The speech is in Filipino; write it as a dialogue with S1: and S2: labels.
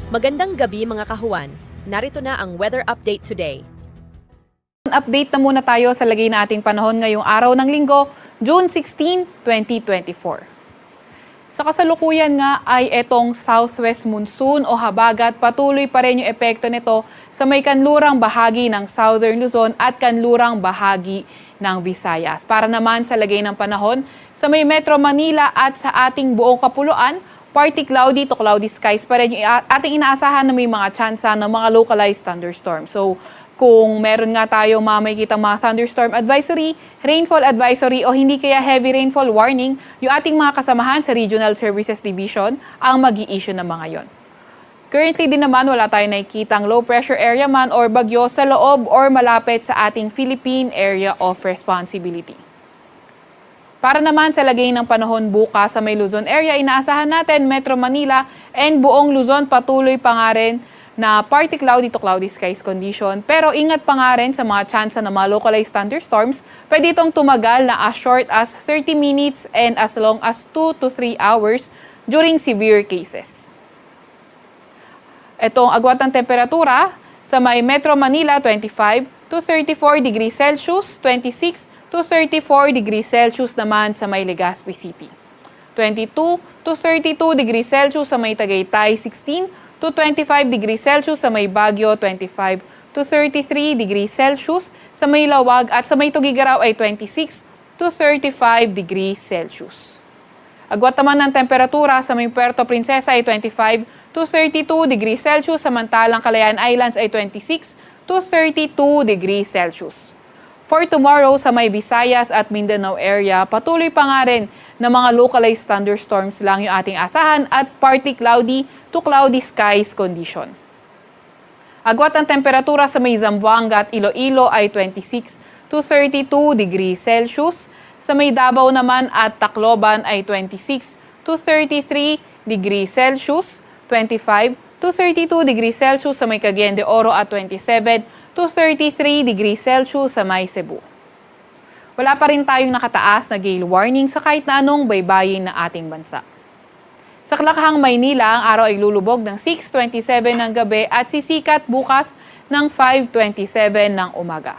S1: Magandang gabi mga kahuwan. Narito na ang weather update today.
S2: Update na muna tayo sa lagay na ating panahon ngayong araw ng Linggo, June 16, 2024. Sa kasalukuyan nga ay itong southwest monsoon o habagat, patuloy pa rin yung epekto nito sa may kanlurang bahagi ng Southern Luzon at kanlurang bahagi ng Visayas. Para naman sa lagay ng panahon sa may Metro Manila at sa ating buong kapuluan, partly cloudy to cloudy skies pa rin yung ating inaasahan na may mga tsansa ng mga localized thunderstorm. So, kung meron nga tayo makikita mga thunderstorm advisory, rainfall advisory o hindi kaya heavy rainfall warning, yung ating mga kasamahan sa Regional Services Division ang mag-i-issue ng mga yon. Currently din naman wala tayong nakikitang low pressure area man or bagyo sa loob or malapit sa ating Philippine Area of Responsibility. Para naman sa lagay ng panahon bukas sa may Luzon area, inaasahan natin Metro Manila and buong Luzon patuloy pa nga rin na partly cloudy to cloudy skies condition. Pero ingat pa nga rin sa mga tsansa ng mga localized thunderstorms. Pwede itong tumagal na as short as 30 minutes and as long as 2 to 3 hours during severe cases. Itong agwat ng temperatura sa may Metro Manila 25 to 34 degrees Celsius, 26 to 34 degrees Celsius naman sa may Legazpi City. 22 to 32 degrees Celsius sa may Tagaytay, 16 to 25 degrees Celsius sa may Baguio, 25 to 33 degrees Celsius sa may Lawag at sa may Tugigaraw ay 26 to 35 degrees Celsius. Agwat naman ng temperatura sa may Puerto Princesa ay 25 to 32 degrees Celsius, samantalang Calayan Islands ay 26 to 32 degrees Celsius. For tomorrow sa may Visayas at Mindanao area, patuloy pa nga rin na mga localized thunderstorms lang yung ating asahan at partly cloudy to cloudy skies condition. Agwat ang temperatura sa may Zamboanga at Iloilo ay 26 to 32 degrees Celsius. Sa may Davao naman at Tacloban ay 26 to 33 degrees Celsius, 25 to 32 degrees Celsius sa may Cagayan de Oro at 27 to 33 degrees Celsius sa may Cebu. Wala pa rin tayong nakataas na gale warning sa kahit na anong baybayin ng ating bansa. Sa Kalakahang, Maynila, ang araw ay lulubog ng 6:27 ng gabi at sisikat bukas ng 5:27 ng umaga.